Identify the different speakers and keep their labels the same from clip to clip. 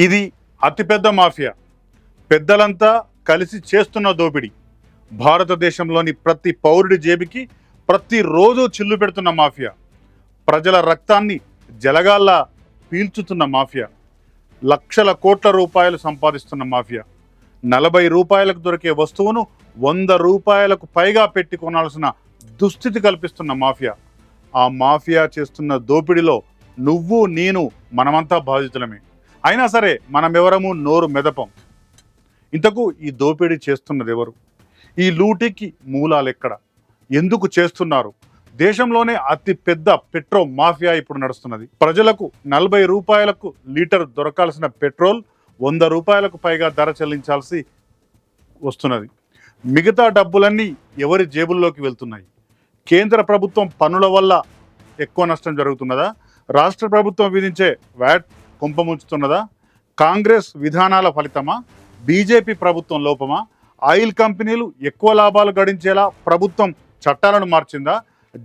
Speaker 1: ఇది అతిపెద్ద మాఫియా. పెద్దలంతా కలిసి చేస్తున్న దోపిడీ. భారతదేశంలోని ప్రతి పౌరుడి జేబుకి ప్రతిరోజు చిల్లు పెడుతున్న మాఫియా. ప్రజల రక్తాన్ని జలగాల్లా పీల్చుతున్న మాఫియా. లక్షల కోట్ల రూపాయలు సంపాదిస్తున్న మాఫియా. 40 రూపాయలకు దొరికే వస్తువును 100 రూపాయలకు పైగా పెట్టి కొనాల్సిన దుస్థితి కల్పిస్తున్న మాఫియా. ఆ మాఫియా చేస్తున్న దోపిడీలో నువ్వు నేను మనమంతా బాధితులమే. అయినా సరే మనమెవరము నోరు మెదపం. ఇంతకు ఈ దోపిడీ చేస్తున్నది ఎవరు? ఈ లూటీకి మూలాలెక్కడ? ఎందుకు చేస్తున్నారు? దేశంలోనే అతి పెద్ద పెట్రోల్ మాఫియా ఇప్పుడు నడుస్తున్నది. ప్రజలకు 40 రూపాయలకు లీటర్ దొరకాల్సిన పెట్రోల్ 100 రూపాయలకు పైగా ధర చెల్లించాల్సి వస్తున్నది. మిగతా డబ్బులన్నీ ఎవరి జేబుల్లోకి వెళ్తున్నాయి? కేంద్ర ప్రభుత్వం పన్నుల వల్ల ఎక్కువ నష్టం జరుగుతున్నదా? రాష్ట్ర ప్రభుత్వం విధించే వ్యాట్ కుంపముంచుతున్నదా? కాంగ్రెస్ విధానాల ఫలితమా? బీజేపీ ప్రభుత్వం లోపమా? ఆయిల్ కంపెనీలు ఎక్కువ లాభాలు గడించేలా ప్రభుత్వం చట్టాలను మార్చిందా?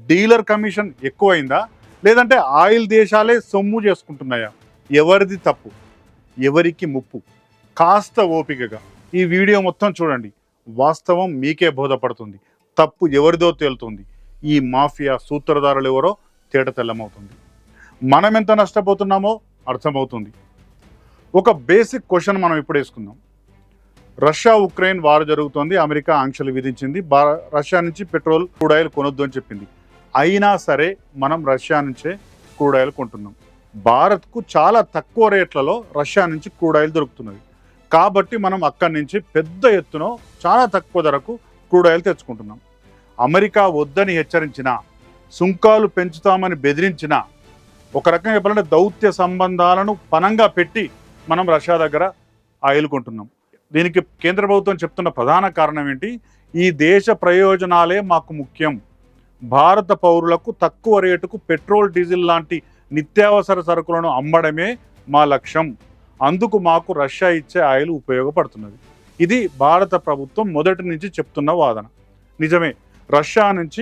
Speaker 1: Dealer commission ఎక్కువైందా? లేదంటే ఆయిల్ దేశాలే సొమ్ము చేసుకుంటున్నాయా? ఎవరిది తప్పు? ఎవరికి ముప్పు? కాస్త ఓపికగా ఈ వీడియో మొత్తం చూడండి. వాస్తవం మీకే బోధపడుతుంది. తప్పు ఎవరిదో తేలుతుంది. ఈ మాఫియా సూత్రధారులు ఎవరో తేటతెల్లమవుతుంది. మనం ఎంత నష్టపోతున్నామో అర్థమవుతుంది. ఒక బేసిక్ క్వశ్చన్ మనం ఇప్పుడు వేసుకుందాం. రష్యా ఉక్రెయిన్ వార్ జరుగుతోంది. అమెరికా ఆంక్షలు విధించింది. రష్యా నుంచి పెట్రోల్ క్రూడ్ ఆయిల్ కొనొద్దు అని చెప్పింది. అయినా సరే మనం రష్యా నుంచే క్రూడ్ ఆయిల్ కొంటున్నాం. భారత్కు చాలా తక్కువ రేట్లలో రష్యా నుంచి క్రూడ్ ఆయిల్ దొరుకుతున్నది. కాబట్టి మనం అక్కడి నుంచి పెద్ద ఎత్తున చాలా తక్కువ ధరకు క్రూడ్ ఆయిల్ తెచ్చుకుంటున్నాం. అమెరికా వద్దని హెచ్చరించినా, సుంకాలు పెంచుతామని బెదిరించినా, ఒక రకంగా చెప్పాలంటే దౌత్య సంబంధాలను పనంగా పెట్టి మనం రష్యా దగ్గర ఆయిల్ కొంటున్నాం. దీనికి కేంద్ర ప్రభుత్వం చెప్తున్న ప్రధాన కారణం ఏంటి? ఈ దేశ ప్రయోజనాలే మాకు ముఖ్యం. భారత పౌరులకు తక్కువ రేటుకు పెట్రోల్, డీజిల్ లాంటి నిత్యావసర సరుకులను అమ్మడమే మా లక్ష్యం. అందుకు మాకు రష్యా ఇచ్చే ఆయిల్ ఉపయోగపడుతున్నది. ఇది భారత ప్రభుత్వం మొదటి నుంచి చెప్తున్న వాదన. నిజమే, రష్యా నుంచి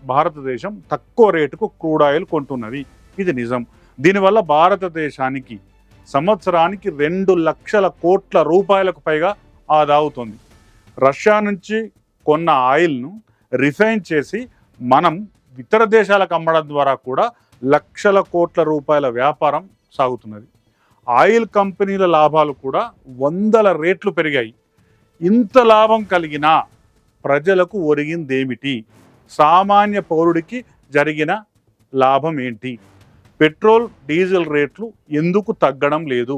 Speaker 1: భారతదేశం తక్కువ రేటుకు క్రూడ్ ఆయిల్ కొంటున్నది. ఇది నిజం. దీనివల్ల భారతదేశానికి సంవత్సరానికి 2 లక్షల కోట్ల రూపాయలకు పైగా ఆదా అవుతుంది. రష్యా నుంచి కొన్న ఆయిల్ను రిఫైన్ చేసి మనం ఇతర దేశాలకు అమ్మడం ద్వారా కూడా లక్షల కోట్ల రూపాయల వ్యాపారం సాగుతున్నది. ఆయిల్ కంపెనీల లాభాలు కూడా 100 రెట్లు పెరిగాయి. ఇంత లాభం కలిగినా ప్రజలకు ఒరిగిందేమిటి? సామాన్య పౌరుడికి జరిగిన లాభం ఏంటి? పెట్రోల్, డీజిల్ రేట్లు ఎందుకు తగ్గడం లేదు?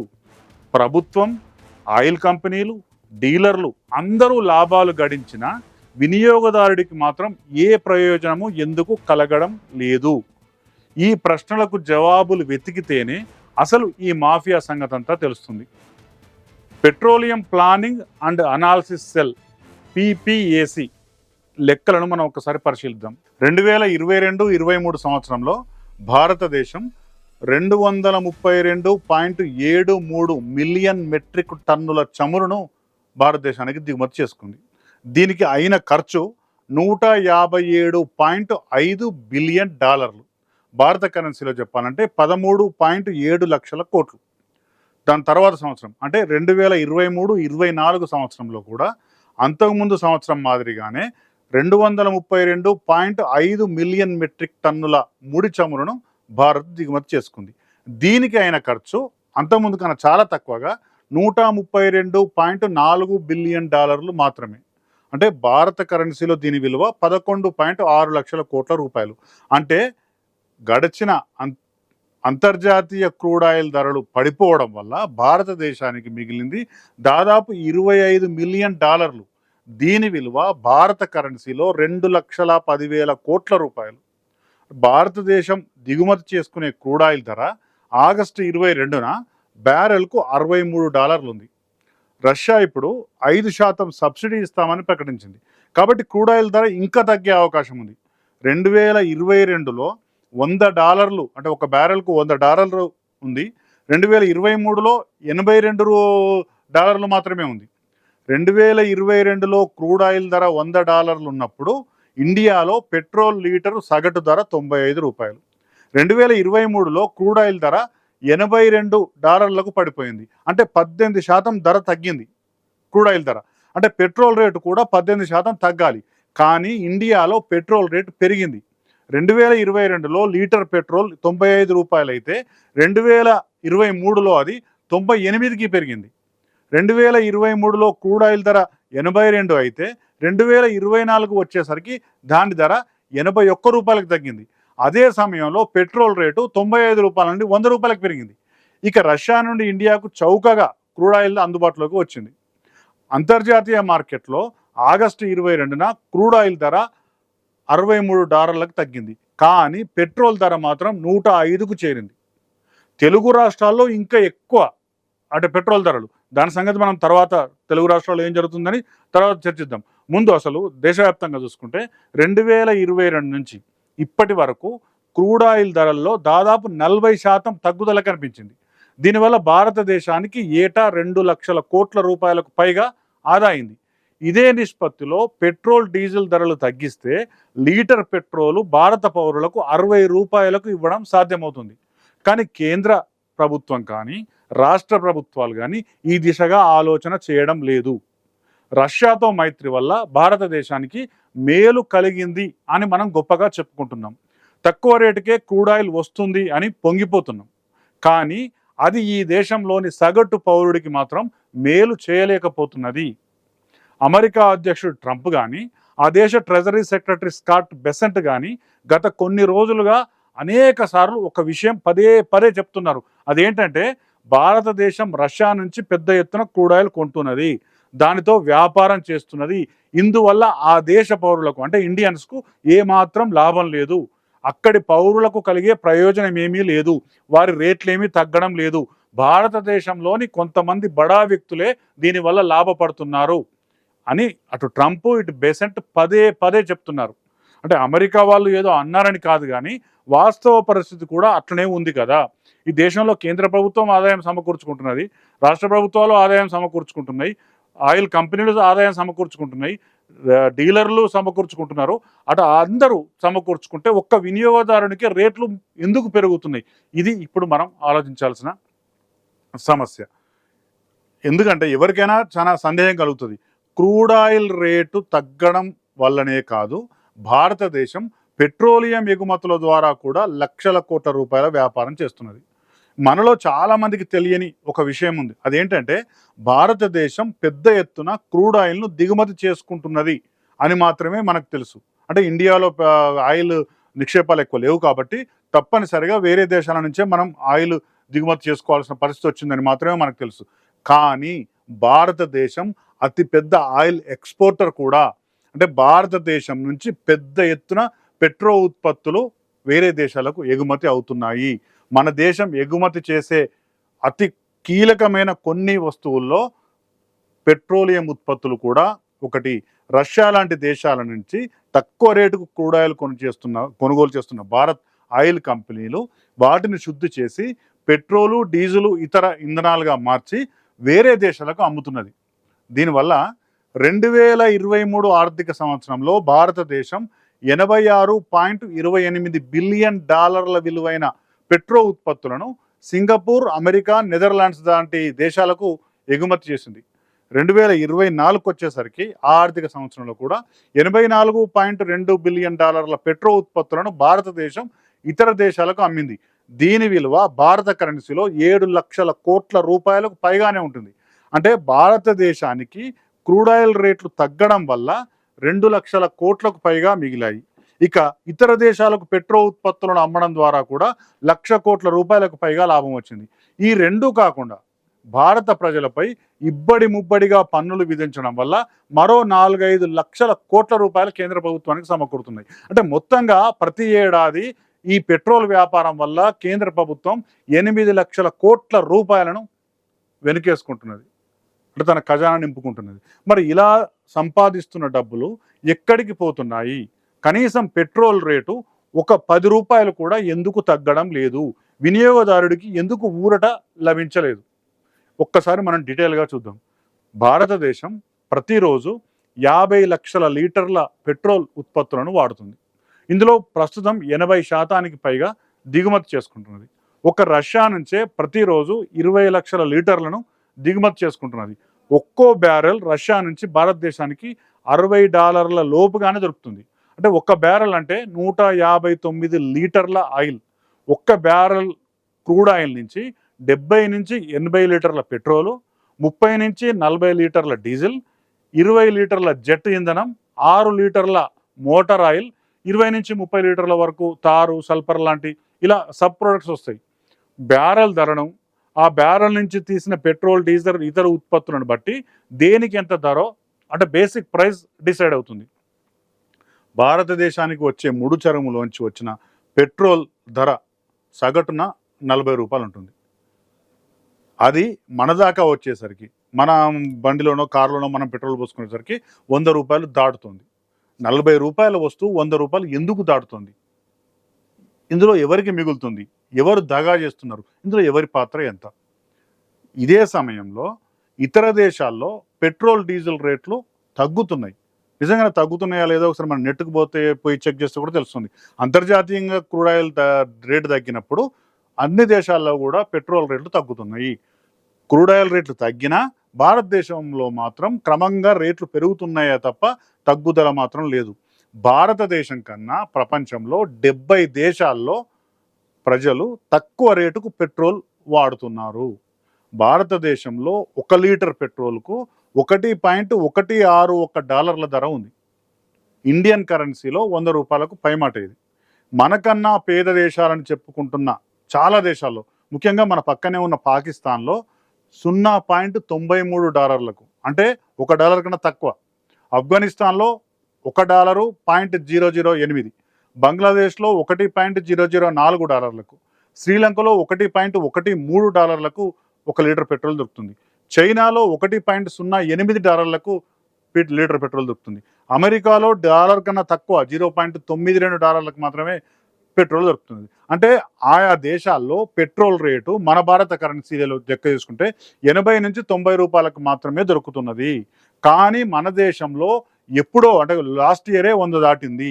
Speaker 1: ప్రభుత్వం, ఆయిల్ కంపెనీలు, డీలర్లు అందరూ లాభాలు గడించిన వినియోగదారుడికి మాత్రం ఏ ప్రయోజనము ఎందుకు కలగడం లేదు? ఈ ప్రశ్నలకు జవాబులు వెతికితేనే అసలు ఈ మాఫియా సంగతి అంతా తెలుస్తుంది. Petroleum planning and analysis cell PPAC లెక్కలను మనం ఒకసారి పరిశీలిద్దాం. 2022-23 సంవత్సరంలో భారతదేశం 232.73 మిలియన్ మెట్రిక్ టన్నుల చమురును భారతదేశానికి దిగుమతి చేసుకుంది. దీనికి అయిన ఖర్చు $157.5 బిలియన్. భారత కరెన్సీలో చెప్పాలంటే 13.7 లక్షల కోట్లు. దాని తర్వాత సంవత్సరం అంటే 2023-24 సంవత్సరంలో కూడా అంతకుముందు సంవత్సరం మాదిరిగానే 232.5 మిలియన్ మెట్రిక్ టన్నుల ముడి చమురును భారత్ దిగుమతి చేసుకుంది. దీనికి అయిన ఖర్చు అంతకుముందు కన్నా చాలా తక్కువగా $132.4 బిలియన్ మాత్రమే. అంటే భారత కరెన్సీలో దీని విలువ 11.6 లక్షల కోట్ల రూపాయలు. అంటే గడిచిన అంతర్జాతీయ క్రూడ్ ఆయిల్ ధరలు పడిపోవడం వల్ల భారతదేశానికి మిగిలింది దాదాపు $25 మిలియన్. దీని విలువ భారత కరెన్సీలో 2,10,000 కోట్ల రూపాయలు. భారతదేశం దిగుమతి చేసుకునే క్రూడ్ ఆయిల్ ధర ఆగస్టు 22న బ్యారెల్కు $63 ఉంది. రష్యా ఇప్పుడు 5% సబ్సిడీ ఇస్తామని ప్రకటించింది. కాబట్టి క్రూడ్ ఆయిల్ ధర ఇంకా తగ్గే అవకాశం ఉంది. 2022లో $100 అంటే ఒక బ్యారెల్కు $100 ఉంది. 2023లో $82 మాత్రమే ఉంది. 2022లో క్రూడ్ ఆయిల్ ధర $100 ఉన్నప్పుడు ఇండియాలో పెట్రోల్ లీటరు సగటు ధర 95 రూపాయలు. 2023లో క్రూడ్ ఆయిల్ ధర $82 పడిపోయింది. అంటే 18% ధర తగ్గింది క్రూడ్ ఆయిల్ ధర. అంటే పెట్రోల్ రేటు కూడా 18% తగ్గాలి. కానీ ఇండియాలో పెట్రోల్ రేటు పెరిగింది. 2022లో లీటర్ పెట్రోల్ ₹95 అయితే 2023లో అది 98కి పెరిగింది. 2023లో క్రూడ్ ఆయిల్ ధర 82 అయితే 2024 వచ్చేసరికి దాని ధర ₹81కి తగ్గింది. అదే సమయంలో పెట్రోల్ రేటు ₹95 నుండి ₹100కి పెరిగింది. ఇక రష్యా నుండి ఇండియాకు చౌకగా క్రూడ్ ఆయిల్ అందుబాటులోకి వచ్చింది. అంతర్జాతీయ మార్కెట్లో ఆగస్టు 22న క్రూడ్ ఆయిల్ ధర $63కి తగ్గింది. కానీ పెట్రోల్ ధర మాత్రం 105కు చేరింది. తెలుగు రాష్ట్రాల్లో ఇంకా ఎక్కువ అంటే పెట్రోల్ ధరలు. దాని సంగతి మనం తర్వాత తెలుగు రాష్ట్రాల్లో ఏం జరుగుతుందని తర్వాత చర్చిద్దాం. ముందు అసలు దేశవ్యాప్తంగా చూసుకుంటే 2022 నుంచి ఇప్పటి వరకు క్రూడ్ ఆయిల్ ధరల్లో దాదాపు 40% తగ్గుదల కనిపించింది. దీనివల్ల భారతదేశానికి ఏటా 2 లక్షల కోట్ల రూపాయలకు పైగా ఆదా అయింది. ఇదే నిష్పత్తిలో పెట్రోల్ డీజిల్ ధరలు తగ్గిస్తే లీటర్ పెట్రోలు భారత పౌరులకు ₹60కు ఇవ్వడం సాధ్యమవుతుంది. కానీ కేంద్ర ప్రభుత్వం కానీ రాష్ట్ర ప్రభుత్వాలు కానీ ఈ దిశగా ఆలోచన చేయడం లేదు. రష్యాతో మైత్రి వల్ల భారతదేశానికి మేలు కలిగింది అని మనం గొప్పగా చెప్పుకుంటున్నాం. తక్కువ రేటుకే క్రూడ్ ఆయిల్ వస్తుంది అని పొంగిపోతున్నాం. కానీ అది ఈ దేశంలోని సగటు పౌరుడికి మాత్రం మేలు చేయలేకపోతున్నది. అమెరికా అధ్యక్షుడు ట్రంప్ కానీ ఆ దేశ ట్రెజరీ సెక్రటరీ స్కాట్ బెసెంట్ కానీ గత కొన్ని రోజులుగా అనేక సార్లు ఒక విషయం పదే పదే చెప్తున్నారు. అదేంటంటే భారతదేశం రష్యా నుంచి పెద్ద ఎత్తున క్రూడ్ ఆయిల్ కొంటున్నది, దానితో వ్యాపారం చేస్తున్నది. ఇందువల్ల ఆ దేశ పౌరులకు అంటే ఇండియన్స్కు ఏమాత్రం లాభం లేదు. అక్కడి పౌరులకు కలిగే ప్రయోజనం ఏమీ లేదు. వారి రేట్లేమీ తగ్గడం లేదు. భారతదేశంలోని కొంతమంది బడా వ్యక్తులే దీనివల్ల లాభపడుతున్నారు అని అటు ట్రంప్ ఇటు బెసెంట్ పదే పదే చెప్తున్నారు. అంటే అమెరికా వాళ్ళు ఏదో అన్నారని కాదు, కానీ వాస్తవ పరిస్థితి కూడా అట్లనే ఉంది కదా. ఈ దేశంలో కేంద్ర ప్రభుత్వం ఆదాయం సమకూర్చుకుంటున్నది, రాష్ట్ర ప్రభుత్వాలు ఆదాయం సమకూర్చుకుంటున్నాయి, ఆయిల్ కంపెనీలు ఆదాయం సమకూర్చుకుంటున్నాయి, డీలర్లు సమకూర్చుకుంటున్నారు. అటు అందరూ సమకూర్చుకుంటే ఒక్క వినియోగదారునికి రేట్లు ఎందుకు పెరుగుతున్నాయి? ఇది ఇప్పుడు మనం ఆలోచించాల్సిన సమస్య. ఎందుకంటే ఎవరికైనా చాలా సందేహం కలుగుతుంది. క్రూడ్ ఆయిల్ రేటు తగ్గడం వల్లనే కాదు, భారతదేశం పెట్రోలియం ఎగుమతుల ద్వారా కూడా లక్షల కోట్ల రూపాయల వ్యాపారం చేస్తున్నది. మనలో చాలామందికి తెలియని ఒక విషయం ఉంది. అదేంటంటే భారతదేశం పెద్ద ఎత్తున క్రూడ్ ఆయిల్ను దిగుమతి చేసుకుంటున్నది అని మాత్రమే మనకు తెలుసు. అంటే ఇండియాలో ఆయిల్ నిక్షేపాలు ఎక్కువ లేవు కాబట్టి తప్పనిసరిగా వేరే దేశాల నుంచే మనం ఆయిల్ దిగుమతి చేసుకోవాల్సిన పరిస్థితి వచ్చిందని మాత్రమే మనకు తెలుసు. కానీ భారతదేశం అతిపెద్ద ఆయిల్ ఎక్స్పోర్టర్ కూడా. అంటే భారతదేశం నుంచి పెద్ద ఎత్తున పెట్రో ఉత్పత్తులు వేరే దేశాలకు ఎగుమతి అవుతున్నాయి. మన దేశం ఎగుమతి చేసే అతి కీలకమైన కొన్ని వస్తువుల్లో పెట్రోలియం ఉత్పత్తులు కూడా ఒకటి. రష్యా లాంటి దేశాల నుంచి తక్కువ రేటుకు క్రూడ్ ఆయిల్ కొనుగోలు చేస్తున్న భారత్ ఆయిల్ కంపెనీలు వాటిని శుద్ధి చేసి పెట్రోలు, డీజిలు, ఇతర ఇంధనాలుగా మార్చి వేరే దేశాలకు అమ్ముతున్నది. దీనివల్ల 2023 ఆర్థిక సంవత్సరంలో భారతదేశం $86.28 బిలియన్ విలువైన పెట్రో ఉత్పత్తులను సింగపూర్, అమెరికా, నెదర్లాండ్స్ లాంటి దేశాలకు ఎగుమతి చేసింది. 2024 వచ్చేసరికి ఆ ఆర్థిక సంవత్సరంలో కూడా $84.2 బిలియన్ పెట్రో ఉత్పత్తులను భారతదేశం ఇతర దేశాలకు అమ్మింది. దీని విలువ భారత కరెన్సీలో 7 లక్షల కోట్ల రూపాయలకు పైగానే ఉంటుంది. అంటే భారతదేశానికి క్రూడ్ ఆయిల్ రేట్లు తగ్గడం వల్ల 2 లక్షల కోట్లకు పైగా మిగిలాయి. ఇక ఇతర దేశాలకు పెట్రో ఉత్పత్తులను అమ్మడం ద్వారా కూడా 1,00,000 కోట్ల రూపాయలకు పైగా లాభం వచ్చింది. ఈ రెండూ కాకుండా భారత ప్రజలపై ఇబ్బడి ముబ్బడిగా పన్నులు విధించడం వల్ల మరో 4-5 లక్షల కోట్ల రూపాయలు కేంద్ర ప్రభుత్వానికి సమకూరుతున్నాయి. అంటే మొత్తంగా ప్రతి ఏడాది ఈ పెట్రోల్ వ్యాపారం వల్ల కేంద్ర ప్రభుత్వం 8 లక్షల కోట్ల రూపాయలను వెనుకేసుకుంటున్నది. అంటే తన ఖజానా నింపుకుంటున్నది. మరి ఇలా సంపాదిస్తున్న డబ్బులు ఎక్కడికి పోతున్నాయి? కనీసం పెట్రోల్ రేటు ఒక 10 రూపాయలు కూడా ఎందుకు తగ్గడం లేదు? వినియోగదారుడికి ఎందుకు ఊరట లభించలేదు? ఒక్కసారి మనం డీటెయిల్గా చూద్దాం. భారతదేశం ప్రతిరోజు 50 లక్షల లీటర్ల పెట్రోల్ ఉత్పత్తులను వాడుతుంది. ఇందులో ప్రస్తుతం 80% పైగా దిగుమతి చేసుకుంటున్నది. ఒక రష్యా నుంచే ప్రతిరోజు 20 లక్షల లీటర్లను దిగుమతి చేసుకుంటున్నది. ఒక్కో బ్యారెల్ రష్యా నుంచి భారతదేశానికి $60 లోపుగానే దొరుకుతుంది. అంటే ఒక్క బ్యారెల్ అంటే 159 లీటర్ల ఆయిల్. ఒక్క బ్యారెల్ క్రూడ్ ఆయిల్ నుంచి 70 నుంచి 80 లీటర్ల పెట్రోలు, 30 నుంచి 40 లీటర్ల డీజిల్, 20 లీటర్ల జెట్ ఇంధనం, 6 లీటర్ల మోటార్ ఆయిల్, 20 నుంచి 30 లీటర్ల వరకు తారు, సల్ఫర్ లాంటి ఇలా సబ్ ప్రొడక్ట్స్ వస్తాయి. బ్యారెల్ ధరను, ఆ బ్యారెల్ నుంచి తీసిన పెట్రోల్, డీజిల్, ఇతర ఉత్పత్తులను బట్టి దేనికి ఎంత ధరో అంటే బేసిక్ ప్రైస్ డిసైడ్ అవుతుంది. భారతదేశానికి వచ్చే ముడు చరువులోంచి వచ్చిన పెట్రోల్ ధర సగటున ₹40 ఉంటుంది. అది మన దాకా వచ్చేసరికి, మన బండిలోనో కారులోనో మనం పెట్రోల్ పోసుకునేసరికి ₹100 దాటుతుంది. ₹40 వస్తువు ₹100 ఎందుకు దాటుతుంది? ఇందులో ఎవరికి మిగులుతుంది? ఎవరు దగా చేస్తున్నారు? ఇందులో ఎవరి పాత్ర ఎంత? ఇదే సమయంలో ఇతర దేశాల్లో పెట్రోల్, డీజిల్ రేట్లు తగ్గుతున్నాయి. నిజంగానే తగ్గుతున్నాయా లేదా ఒకసారి మనం నెట్కి పోయి చెక్ చేస్తే కూడా తెలుస్తుంది. అంతర్జాతీయంగా క్రూడ్ ఆయిల్ రేటు తగ్గినప్పుడు అన్ని దేశాల్లో కూడా పెట్రోల్ రేట్లు తగ్గుతున్నాయి. క్రూడ్ ఆయిల్ రేట్లు తగ్గినా భారతదేశంలో మాత్రం క్రమంగా రేట్లు పెరుగుతున్నాయే తప్ప తగ్గుదల మాత్రం లేదు. భారతదేశం కన్నా ప్రపంచంలో 70 దేశాల్లో ప్రజలు తక్కువ రేటుకు పెట్రోల్ వాడుతున్నారు. భారతదేశంలో 1 లీటర్ పెట్రోల్కు $1.161 ధర ఉంది. ఇండియన్ కరెన్సీలో ₹100 పైమాట ఇది. మనకన్నా పేద దేశాలని చెప్పుకుంటున్న చాలా దేశాల్లో, ముఖ్యంగా మన పక్కనే ఉన్న పాకిస్తాన్లో $0.93 అంటే $1 కన్నా తక్కువ. ఆఫ్ఘనిస్తాన్లో $1.008, బంగ్లాదేశ్లో $1.004, శ్రీలంకలో $1.13 1 లీటర్ పెట్రోల్ దొరుకుతుంది. చైనాలో $1.08 లీటర్ పెట్రోల్ దొరుకుతుంది. అమెరికాలో డాలర్ కన్నా తక్కువ $0.92 మాత్రమే పెట్రోల్ దొరుకుతుంది. అంటే ఆయా దేశాల్లో పెట్రోల్ రేటు మన భారత కరెన్సీలో లెక్క చేసుకుంటే $80 నుంచి $90 మాత్రమే దొరుకుతున్నది. కానీ మన దేశంలో ఎప్పుడో అంటే లాస్ట్ ఇయరే 100 దాటింది.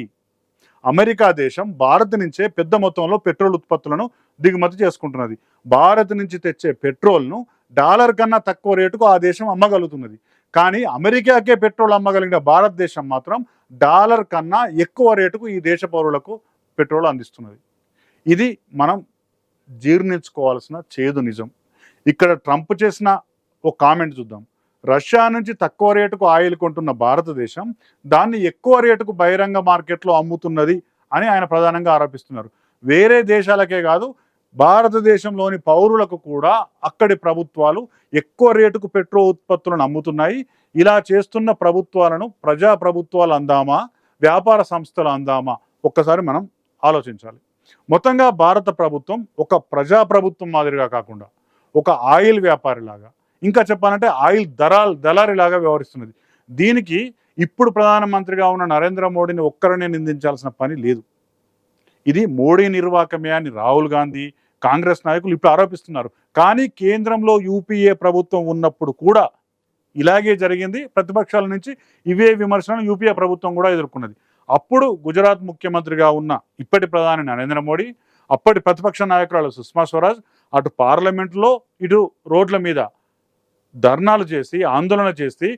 Speaker 1: అమెరికా దేశం భారత్ నుంచే పెద్ద మొత్తంలో పెట్రోల్ ఉత్పత్తులను దిగుమతి చేసుకుంటున్నది. భారత్ నుంచి తెచ్చే పెట్రోల్ను డాలర్ కన్నా తక్కువ రేటుకు ఆ దేశం అమ్మగలుగుతున్నది. కానీ అమెరికాకే పెట్రోల్ అమ్మగలిగిన భారతదేశం మాత్రం డాలర్ కన్నా ఎక్కువ రేటుకు ఈ దేశ పౌరులకు పెట్రోల్ అందిస్తున్నది. ఇది మనం జీర్ణించుకోవాల్సిన చేదు నిజం. ఇక్కడ ట్రంప్ చేసిన ఒక కామెంట్ చూద్దాం. రష్యా నుంచి తక్కువ రేటుకు ఆయిల్ కొంటున్న భారతదేశం దాన్ని ఎక్కువ రేటుకు బహిరంగ మార్కెట్లో అమ్ముతున్నది అని ఆయన ప్రధానంగా ఆరోపిస్తున్నారు. వేరే దేశాలకే కాదు, భారతదేశంలోని పౌరులకు కూడా అక్కడి ప్రభుత్వాలు ఎక్కువ రేటుకు పెట్రోల్ ఉత్పత్తులను అమ్ముతున్నాయి. ఇలా చేస్తున్న ప్రభుత్వాలను ప్రజా ప్రభుత్వాలు అందామా, వ్యాపార సంస్థలు అందామా? ఒక్కసారి మనం ఆలోచించాలి. మొత్తంగా భారత ప్రభుత్వం ఒక ప్రజా ప్రభుత్వం మాదిరిగా కాకుండా ఒక ఆయిల్ వ్యాపారిలాగా, ఇంకా చెప్పాలంటే ఆయిల్ దళారిలాగా వ్యవహరిస్తున్నది. దీనికి ఇప్పుడు ప్రధానమంత్రిగా ఉన్న నరేంద్ర మోడీని ఒక్కరినే నిందించాల్సిన పని లేదు. ఇది మోడీ నిర్వాకమే అని రాహుల్ గాంధీ, కాంగ్రెస్ నాయకులు ఇప్పుడు ఆరోపిస్తున్నారు. కానీ కేంద్రంలో యూపీఏ ప్రభుత్వం ఉన్నప్పుడు కూడా ఇలాగే జరిగింది. ప్రతిపక్షాల నుంచి ఇవే విమర్శలను యూపీఏ ప్రభుత్వం కూడా ఎదుర్కొన్నది. అప్పుడు గుజరాత్ ముఖ్యమంత్రిగా ఉన్న ఇప్పటి ప్రధాని నరేంద్ర మోడీ, అప్పటి ప్రతిపక్ష నాయకురాలు సుష్మా స్వరాజ్ అటు పార్లమెంట్లో ఇటు రోడ్ల మీద ధర్నాలు చేసి, ఆందోళన చేసి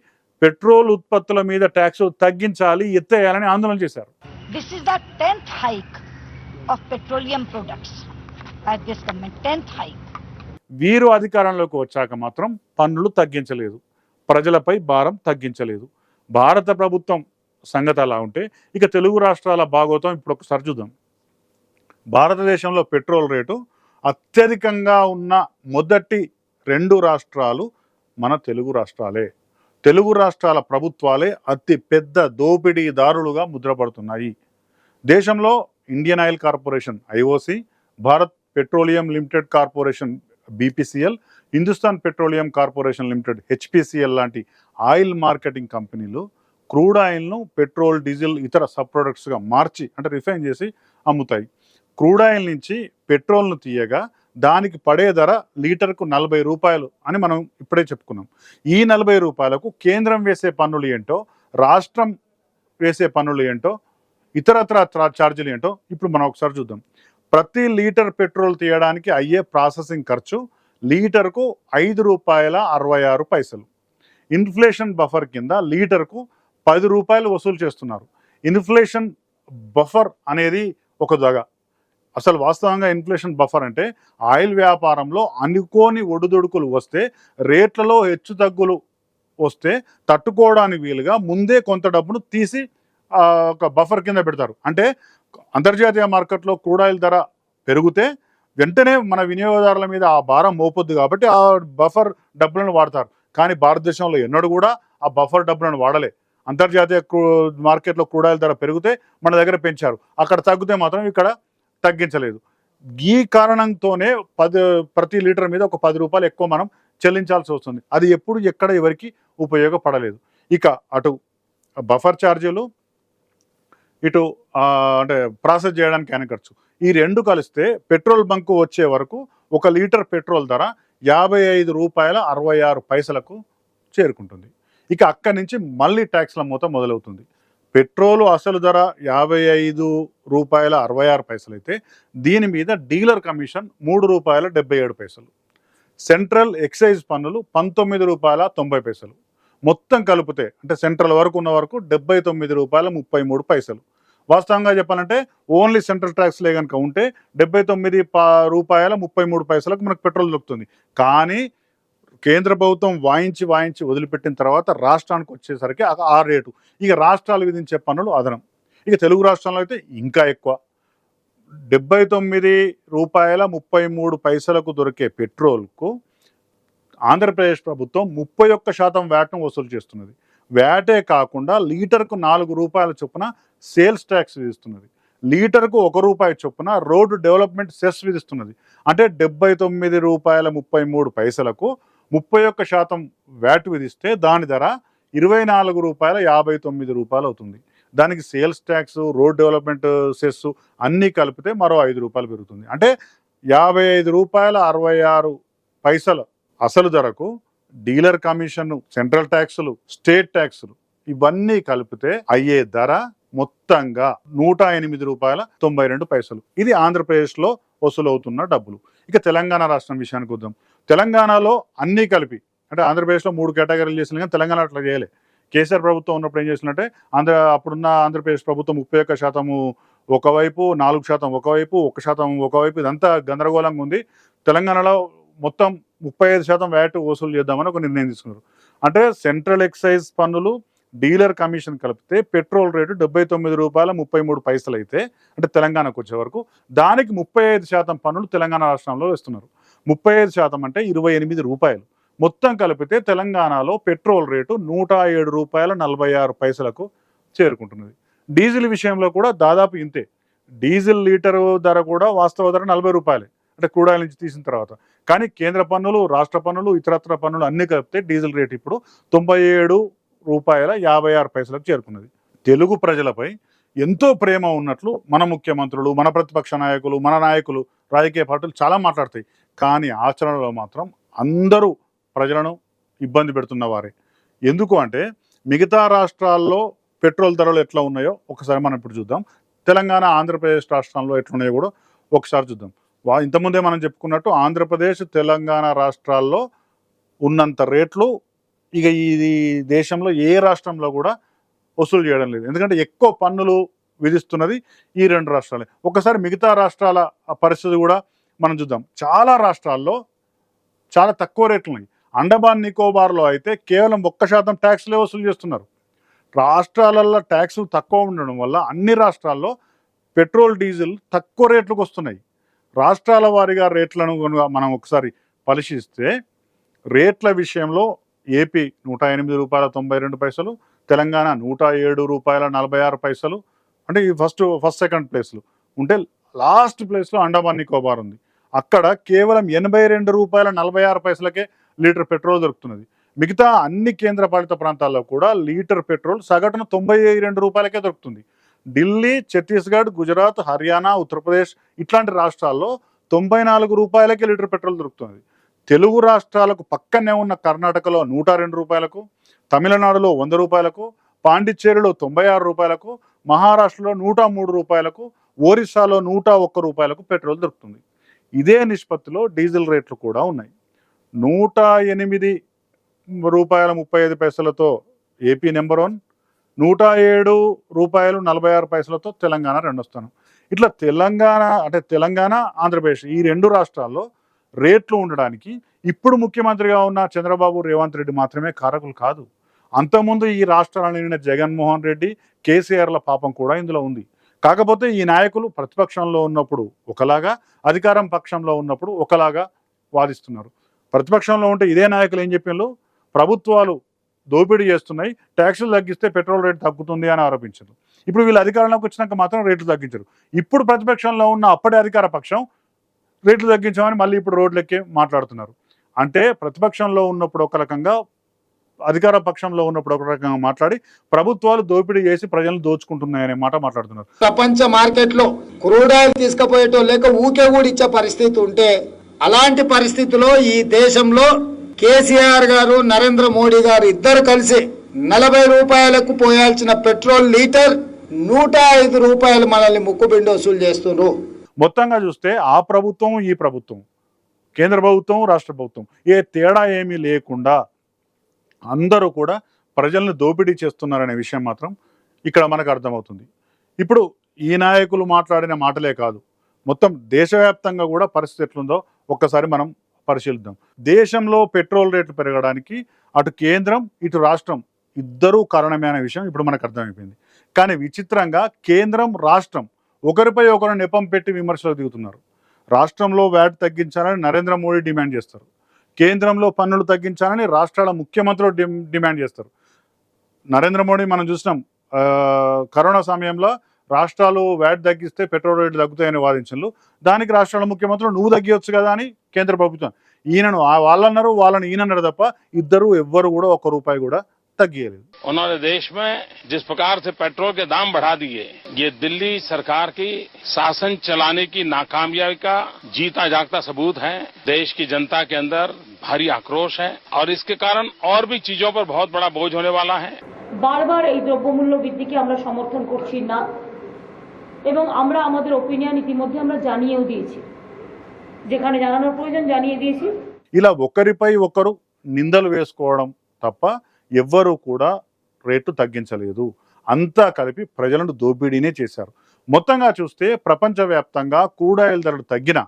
Speaker 1: పెట్రోల్ ఉత్పత్తుల మీద ట్యాక్స్ తగ్గించాలి, ఎత్తేయాలని ఆందోళన చేశారు.
Speaker 2: This is the 10th hike of petroleum products by this government, 10th hike.
Speaker 1: వీరు అధికారంలోకి వచ్చాక మాత్రం పన్నులు తగ్గించలేదు, ప్రజలపై భారం తగ్గించలేదు. భారత ప్రభుత్వం సంగతి అలా ఉంటే ఇక తెలుగు రాష్ట్రాల భాగోతం ఇప్పుడు ఒకసారి చూద్దాం. భారతదేశంలో పెట్రోల్ రేటు అత్యధికంగా ఉన్న మొదటి 2 రాష్ట్రాలు మన తెలుగు రాష్ట్రాలే. తెలుగు రాష్ట్రాల ప్రభుత్వాలే అతి పెద్ద దోపిడీదారులుగా ముద్రపడుతున్నాయి. దేశంలో Indian oil corporation IOC, Bharat petroleum limited corporation BPCL, Hindustan petroleum corporation limited HPCL లాంటి ఆయిల్ మార్కెటింగ్ కంపెనీలు క్రూడ్ ఆయిల్ను పెట్రోల్, డీజిల్, ఇతర సబ్ ప్రొడక్ట్స్గా మార్చి అంటే రిఫైన్ చేసి అమ్ముతాయి. క్రూడ్ ఆయిల్ నుంచి పెట్రోల్ను తీయగా దానికి పడే ధర లీటర్కు ₹40 అని మనం ఇప్పుడే చెప్పుకున్నాం. ఈ ₹40కు కేంద్రం వేసే పన్నులు ఏంటో, రాష్ట్రం వేసే పన్నులు ఏంటో, ఇతరత్ర ఛార్జీలు ఏంటో ఇప్పుడు మనం ఒకసారి చూద్దాం. ప్రతి లీటర్ పెట్రోల్ తీయడానికి అయ్యే ప్రాసెసింగ్ ఖర్చు లీటర్కు ₹5.66. ఇన్ఫ్లేషన్ బఫర్ కింద లీటర్కు ₹10 వసూలు చేస్తున్నారు. ఇన్ఫ్లేషన్ బఫర్ అనేది ఒక దగ. అసలు వాస్తవంగా ఇన్ఫ్లేషన్ బఫర్ అంటే ఆయిల్ వ్యాపారంలో అనుకోని ఒడిదుడుకులు వస్తే, రేట్లలో హెచ్చు తగ్గులు వస్తే తట్టుకోవడానికి వీలుగా ముందే కొంత డబ్బును తీసి ఒక బఫర్ కింద పెడతారు. అంటే అంతర్జాతీయ మార్కెట్లో క్రూడ్ ఆయిల్ ధర పెరిగితే వెంటనే మన వినియోగదారుల మీద ఆ భారం మోపొద్దు కాబట్టి ఆ బఫర్ డబ్బులను వాడతారు. కానీ భారతదేశంలో ఎన్నడూ కూడా ఆ బఫర్ డబ్బులను వాడలే. అంతర్జాతీయ మార్కెట్లో క్రూడ్ ఆయిల్ ధర పెరిగితే మన దగ్గర పెంచారు, అక్కడ తగ్గితే మాత్రం ఇక్కడ తగ్గించలేదు. ఈ కారణంతోనే ప్రతి లీటర్ మీద ఒక ₹10 ఎక్కువ మనం చెల్లించాల్సి వస్తుంది. అది ఎప్పుడు ఎక్కడ ఎవరికి ఉపయోగపడలేదు. ఇక అటు బఫర్ ఛార్జీలు, ఇటు అంటే ప్రాసెస్ చేయడానికి ఆయన ఖర్చు, ఈ రెండు కలిస్తే పెట్రోల్ బంకు వచ్చే వరకు ఒక లీటర్ పెట్రోల్ ధర ₹55.66 చేరుకుంటుంది. ఇక అక్కడి నుంచి మళ్ళీ ట్యాక్స్ల మూత మొదలవుతుంది. పెట్రోలు అసలు ధర ₹55.66 అయితే దీని మీద డీలర్ కమిషన్ ₹3.77. సెంట్రల్ ఎక్సైజ్ పన్నులు ₹19.90. మొత్తం కలిపితే అంటే సెంట్రల్ వరకు ఉన్న వరకు ₹79.33. వాస్తవంగా చెప్పాలంటే ఓన్లీ సెంట్రల్ ట్యాక్స్లే కనుక ఉంటే ₹79.33 మనకు పెట్రోల్ దొరుకుతుంది. కానీ కేంద్ర ప్రభుత్వం వాయించి వదిలిపెట్టిన తర్వాత రాష్ట్రానికి వచ్చేసరికి ఆ రేటు. ఇక రాష్ట్రాలు విధించే పన్నులు అదనం. ఇక తెలుగు రాష్ట్రాల్లో అయితే ఇంకా ఎక్కువ. ₹79.33 దొరికే పెట్రోల్కు ఆంధ్రప్రదేశ్ ప్రభుత్వం 31% వ్యాట్ను వసూలు చేస్తున్నది. వ్యాటే కాకుండా లీటర్కు ₹4 చొప్పున సేల్స్ ట్యాక్స్ విధిస్తున్నది. లీటర్కు ₹1 చొప్పున రోడ్డు డెవలప్మెంట్ సెస్ విధిస్తున్నది. అంటే ₹79.33కు 31% వ్యాట్ విధిస్తే దాని ధర ₹24.59 అవుతుంది. దానికి sales tax, road development cess అన్నీ కలిపితే మరో ₹5 పెరుగుతుంది. అంటే ₹55.66 అసలు ధరకు డీలర్ కమిషన్, సెంట్రల్ ట్యాక్సులు, స్టేట్ ట్యాక్సులు ఇవన్నీ కలిపితే అయ్యే ధర మొత్తంగా ₹108.92. ఇది ఆంధ్రప్రదేశ్లో వసూలవుతున్న డబ్బులు. ఇక తెలంగాణ రాష్ట్రం విషయానికి వద్దాం. తెలంగాణలో అన్నీ కలిపి అంటే ఆంధ్రప్రదేశ్లో 3 కేటగిరీలు చేసిన కానీ తెలంగాణ అట్లా చేయలే. కేసీఆర్ ప్రభుత్వం ఉన్నప్పుడు ఏం చేసినట్టే అప్పుడున్న ఆంధ్రప్రదేశ్ ప్రభుత్వం 31% ఒకవైపు, 4% ఒకవైపు, 1% ఒకవైపు, ఇదంతా గందరగోళంగా ఉంది. తెలంగాణలో మొత్తం 35% వ్యాట్ వసూలు చేద్దామని ఒక నిర్ణయం తీసుకున్నారు. అంటే సెంట్రల్ ఎక్సైజ్ పన్నులు, డీలర్ కమిషన్ కలిపితే పెట్రోల్ రేటు ₹79.33 అయితే అంటే తెలంగాణకు వచ్చే వరకు దానికి 35% పన్నులు తెలంగాణ రాష్ట్రంలో వేస్తున్నారు. 35% అంటే ₹28. మొత్తం కలిపితే తెలంగాణలో పెట్రోల్ రేటు ₹107.46 చేరుకుంటున్నది. డీజిల్ విషయంలో కూడా దాదాపు ఇంతే. డీజిల్ లీటరు ధర కూడా వాస్తవ ధర ₹40 అంటే క్రూడ్ ఆయిల్ నుంచి తీసిన తర్వాత. కానీ కేంద్ర పన్నులు, రాష్ట్ర పన్నులు, ఇతరత్ర పన్నులు అన్నీ కలిపితే డీజిల్ రేటు ఇప్పుడు ₹97.56 చేరుకున్నది. తెలుగు ప్రజలపై ఎంతో ప్రేమ ఉన్నట్లు మన ముఖ్యమంత్రులు, మన ప్రతిపక్ష నాయకులు, మన నాయకులు, రాజకీయ పార్టీలు చాలా మాట్లాడతాయి. కానీ ఆచరణలో మాత్రం అందరూ ప్రజలను ఇబ్బంది పెడుతున్న వారే. ఎందుకు అంటే మిగతా రాష్ట్రాల్లో పెట్రోల్ ధరలు ఎట్లా ఉన్నాయో ఒకసారి మనం ఇప్పుడు చూద్దాం. తెలంగాణ, ఆంధ్రప్రదేశ్ రాష్ట్రాల్లో ఎట్లున్నాయో కూడా ఒకసారి చూద్దాం. ఇంతకుముందే మనం చెప్పుకున్నట్టు ఆంధ్రప్రదేశ్, తెలంగాణ రాష్ట్రాల్లో ఉన్నంత రేట్లు ఇక ఈ దేశంలో ఏ రాష్ట్రంలో కూడా వసూలు చేయడం లేదు. ఎందుకంటే ఎక్కువ పన్నులు విధిస్తున్నది ఈ 2 రాష్ట్రాలే. ఒకసారి మిగతా రాష్ట్రాల పరిస్థితి కూడా మనం చూద్దాం. చాలా రాష్ట్రాల్లో చాలా తక్కువ రేట్లు ఉన్నాయి. అండమాన్ నికోబార్లో అయితే కేవలం 1% ట్యాక్స్లే వసూలు చేస్తున్నారు. రాష్ట్రాలలో ట్యాక్సులు తక్కువ ఉండడం వల్ల అన్ని రాష్ట్రాల్లో పెట్రోల్, డీజిల్ తక్కువ రేట్లకు వస్తున్నాయి. రాష్ట్రాల వారీగా రేట్లను మనం ఒకసారి పరిశీలిస్తే రేట్ల విషయంలో ఏపీ ₹108.92, తెలంగాణ ₹107.46. అంటే ఈ ఫస్ట్ సెకండ్ ప్లేస్లు ఉంటే లాస్ట్ ప్లేస్లో అండమాన్ నికోబార్ ఉంది. అక్కడ కేవలం ₹82.46 లీటర్ పెట్రోల్ దొరుకుతున్నది. మిగతా అన్ని కేంద్ర పాలిత ప్రాంతాల్లో కూడా లీటర్ పెట్రోల్ సగటున ₹92 దొరుకుతుంది. ఢిల్లీ, ఛత్తీస్గఢ్, గుజరాత్, హర్యానా, ఉత్తరప్రదేశ్ ఇట్లాంటి రాష్ట్రాల్లో ₹94 లీటర్ పెట్రోల్ దొరుకుతుంది. తెలుగు రాష్ట్రాలకు పక్కనే ఉన్న కర్ణాటకలో ₹102, తమిళనాడులో ₹100, పాండిచ్చేరిలో ₹96, మహారాష్ట్రలో ₹103, ఒరిస్సాలో 101 రూపాయలకు పెట్రోల్ దొరుకుతుంది. ఇదే నిష్పత్తిలో డీజిల్ రేట్లు కూడా ఉన్నాయి. 108 రూపాయల 35 పైసలతో ఏపీ నెంబర్ 1, 107 రూపాయలు 46 పైసలతో తెలంగాణ రెండో స్థానం. ఇట్లా తెలంగాణ ఆంధ్రప్రదేశ్ ఈ రెండు రాష్ట్రాల్లో రేట్లు ఉండడానికి ఇప్పుడు ముఖ్యమంత్రిగా ఉన్న చంద్రబాబు, రేవంత్ రెడ్డి మాత్రమే కారకులు కాదు. అంతకుముందు ఈ రాష్ట్రాలను నిండిన జగన్మోహన్ రెడ్డి, కేసీఆర్ల పాపం కూడా ఇందులో ఉంది. కాకపోతే ఈ నాయకులు ప్రతిపక్షంలో ఉన్నప్పుడు ఒకలాగా, అధికారం పక్షంలో ఉన్నప్పుడు ఒకలాగా వాదిస్తున్నారు. ప్రతిపక్షంలో ఉంటే ఇదే నాయకులు ఏం చెప్పినారు, ప్రభుత్వాలు దోపిడీ చేస్తున్నాయి, ట్యాక్సులు తగ్గిస్తే పెట్రోల్ రేటు తగ్గుతుంది అని ఆరోపించారు. ఇప్పుడు వీళ్ళు అధికారంలోకి వచ్చినాక మాత్రం రేట్లు తగ్గించారు. ఇప్పుడు ప్రతిపక్షంలో ఉన్న అప్పటి అధికార పక్షం రేట్లు తగ్గించామని మళ్ళీ ఇప్పుడు రోడ్లెక్కి మాట్లాడుతున్నారు. అంటే ప్రతిపక్షంలో ఉన్నప్పుడు ఒక రకంగా, అధికార పక్షంలో ఉన్నప్పుడు ఒక రకంగా మాట్లాడి ప్రభుత్వాలు దోపిడీ చేసి ప్రజలను దోచుకుంటున్నాయనే మాట మాట్లాడుతున్నారు.
Speaker 3: ప్రపంచ మార్కెట్లో క్రూడ్ ఆయిల్ తీసుకుపోయేటో లేక ఊకే కూడా ఇచ్చే పరిస్థితి ఉంటే, అలాంటి పరిస్థితిలో ఈ దేశంలో కేసీఆర్ గారు, నరేంద్ర మోడీ గారు ఇద్దరు కలిసి 40 రూపాయలకు పోయాల్సిన పెట్రోల్ లీటర్ 105 రూపాయలు మనల్ని ముక్కుబిండి వసూలు చేస్తున్నారు.
Speaker 1: మొత్తంగా చూస్తే ఆ ప్రభుత్వం, ఈ ప్రభుత్వం, కేంద్ర ప్రభుత్వం, రాష్ట్ర ప్రభుత్వం ఏ తేడా ఏమీ లేకుండా అందరూ కూడా ప్రజలను దోపిడీ చేస్తున్నారనే విషయం మాత్రం ఇక్కడ మనకు అర్థమవుతుంది. ఇప్పుడు ఈ నాయకులు మాట్లాడిన మాటలే కాదు, మొత్తం దేశవ్యాప్తంగా కూడా పరిస్థితి ఎట్లుందో ఒక్కసారి మనం పరిశీలిద్దాం. దేశంలో పెట్రోల్ రేట్లు పెరగడానికి అటు కేంద్రం, ఇటు రాష్ట్రం ఇద్దరూ కారణమే అనే విషయం ఇప్పుడు మనకు అర్థమైపోయింది. కానీ విచిత్రంగా కేంద్రం, రాష్ట్రం ఒకరిపై ఒకరు నెపం పెట్టి విమర్శలు దిగుతున్నారు. రాష్ట్రంలో వ్యాట్ తగ్గించాలని నరేంద్ర మోడీ డిమాండ్ చేస్తారు, కేంద్రంలో పన్నులు తగ్గించాలని రాష్ట్రాల ముఖ్యమంత్రులు డిమాండ్ చేస్తారు. నరేంద్ర మోడీ మనం చూసినాం, కరోనా సమయంలో రాష్ట్రాలు వ్యాట్ తగ్గిస్తే పెట్రోల్ రేట్లు తగ్గుతాయని వాదించారు. దానికి రాష్ట్రాల ముఖ్యమంత్రులు నువ్వు తగ్గియొచ్చు కదా అని కేంద్ర ప్రభుత్వం, ఈయనను వాళ్ళన్నారు, వాళ్ళని ఈయనన్నారు తప్ప ఇద్దరు ఎవ్వరు కూడా ఒక్క రూపాయి కూడా తగ్గియలేదు.
Speaker 4: उन्होंने देश में जिस प्रकार से पेट्रोल के दाम बढ़ा दिए, ये दिल्ली सरकार की शासन चलाने की नाकामयाबी का जीता जागता सबूत है। देश की जनता के अंदर भारी आक्रोश है और इसके कारण और भी चीजों पर बहुत बड़ा बोझ होने वाला है।
Speaker 5: বারবার এই দ্রব্যমূল্য বৃদ্ধিকে আমরা সমর্থন করছি না এবং আমরা আমাদের ওপিনিয়ন ইতিমধ্যে আমরা জানিয়েও দিয়েছি, যেখানে জানানোর প্রয়োজন জানিয়ে দিয়েছি।
Speaker 1: ఇలా ఒకరిపై ఒకరు నిందలు వేసుకోవడం తప్ప ఎవ్వరూ కూడా రేటు తగ్గించలేదు. అంతా కలిపి ప్రజలను దోపిడీనే చేశారు. మొత్తంగా చూస్తే ప్రపంచవ్యాప్తంగా క్రూడ్ ఆయిల్ ధరలు తగ్గిన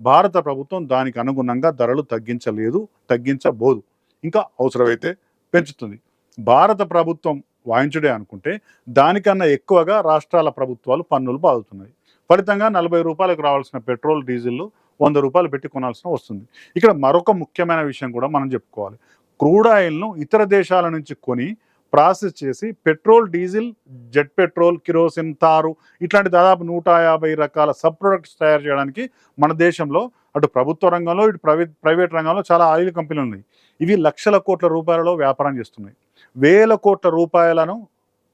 Speaker 1: భారత ప్రభుత్వం దానికి అనుగుణంగా ధరలు తగ్గించలేదు, తగ్గించబోదు, ఇంకా అవసరమైతే పెంచుతుంది. భారత ప్రభుత్వం వాయించుడే అనుకుంటే దానికన్నా ఎక్కువగా రాష్ట్రాల ప్రభుత్వాలు పన్నులు బాదుతున్నాయి. ఫలితంగా 40 రూపాయలకు రావాల్సిన పెట్రోల్, డీజిల్ 100 రూపాయలు పెట్టి కొనాల్సిన వస్తుంది. ఇక్కడ మరొక ముఖ్యమైన విషయం కూడా మనం చెప్పుకోవాలి. క్రూడ్ ఆయిల్ను ఇతర దేశాల నుంచి కొని ప్రాసెస్ చేసి petrol, diesel, jet petrol, kerosene, తారు ఇట్లాంటి దాదాపు 150 రకాల సబ్ ప్రొడక్ట్స్ తయారు చేయడానికి మన దేశంలో అటు ప్రభుత్వ రంగంలో, ఇటు ప్రైవేట్ రంగంలో చాలా ఆయిల్ కంపెనీలు ఉన్నాయి. ఇవి లక్షల కోట్ల రూపాయలలో వ్యాపారం చేస్తున్నాయి. వేల కోట్ల రూపాయలను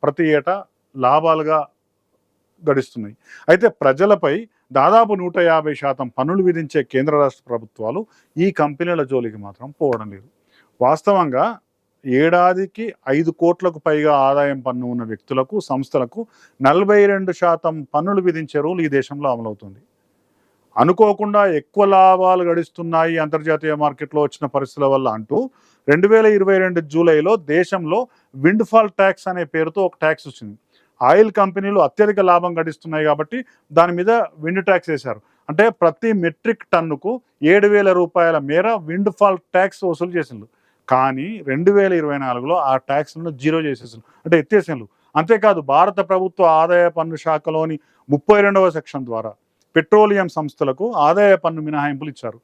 Speaker 1: ప్రతి ఏటా లాభాలుగా గడిస్తున్నాయి. అయితే ప్రజలపై దాదాపు 150% పన్నులు విధించే కేంద్ర రాష్ట్ర ప్రభుత్వాలు ఈ కంపెనీల జోలికి మాత్రం పోవడం లేదు. వాస్తవంగా ఏడాదికి 5 కోట్లకు పైగా ఆదాయం పన్ను ఉన్న వ్యక్తులకు, సంస్థలకు 42% పన్నులు విధించే రూల్ ఈ దేశంలో అమలవుతుంది. అనుకోకుండా ఎక్కువ లాభాలు గడిస్తున్నాయి అంతర్జాతీయ మార్కెట్లో వచ్చిన పరిస్థితుల వల్ల అంటూ 2022 జూలైలో దేశంలో విండ్ ఫాల్ ట్యాక్స్ అనే పేరుతో ఒక ట్యాక్స్ వచ్చింది. ఆయిల్ కంపెనీలు అత్యధిక లాభం గడిస్తున్నాయి కాబట్టి దాని మీద విండ్ ట్యాక్స్ వేశారు. అంటే ప్రతి మెట్రిక్ టన్నుకు 7,000 రూపాయల మేర విండ్ ఫాల్ ట్యాక్స్ వసూలు చేసిండ్రు. కానీ 2024లో ఆ ట్యాక్స్లను జీరో చేసేసారు, అంటే ఎత్తేసారు. అంతేకాదు భారత ప్రభుత్వ ఆదాయ పన్ను శాఖలోని 32వ సెక్షన్ ద్వారా పెట్రోలియం సంస్థలకు ఆదాయ పన్ను మినహాయింపులు ఇచ్చారు.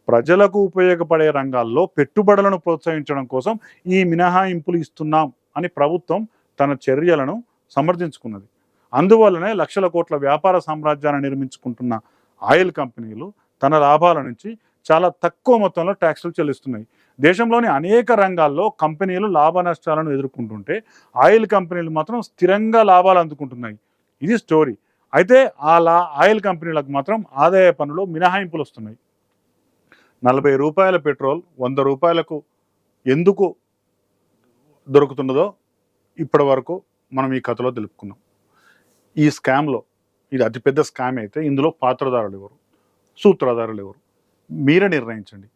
Speaker 1: ప్రజలకు ఉపయోగపడే రంగాల్లో పెట్టుబడులను ప్రోత్సహించడం కోసం ఈ మినహాయింపులు ఇస్తున్నాం అని ప్రభుత్వం తన చర్యలను సమర్థించుకున్నది. అందువల్లనే లక్షల కోట్ల వ్యాపార సామ్రాజ్యాన్ని నిర్మించుకుంటున్న ఆయిల్ కంపెనీలు తన లాభాల నుంచి చాలా తక్కువ మొత్తంలో ట్యాక్సులు చెల్లిస్తున్నాయి. దేశంలోని అనేక రంగాల్లో కంపెనీలు లాభ నష్టాలను ఎదుర్కొంటుంటే ఆయిల్ కంపెనీలు మాత్రం స్థిరంగా లాభాలు అందుకుంటున్నాయి. ఇది స్టోరీ. అయితే ఆయిల్ కంపెనీలకు మాత్రం ఆదాయ పన్నులో మినహాయింపులు వస్తున్నాయి. 40 రూపాయల పెట్రోల్ 100 రూపాయలకు ఎందుకు దొరుకుతున్నదో ఇప్పటి వరకు మనం ఈ కథలో తెలుపుకున్నాం. ఈ స్కామ్లో ఇది అతిపెద్ద స్కామ్ అయితే ఇందులో పాత్రదారులు ఎవరు, సూత్రధారులు ఎవరు, మీరే నిర్ణయించండి.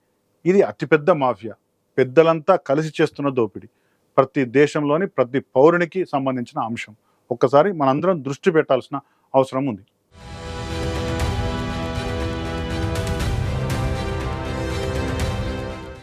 Speaker 1: ఇది అతిపెద్ద మాఫియా, పెద్దలంతా కలిసి చేస్తున్న దోపిడీ, ప్రతి దేశంలోని ప్రతి పౌరునికి సంబంధించిన అంశం. ఒక్కసారి మనందరం దృష్టి పెట్టాల్సిన అవసరం ఉంది.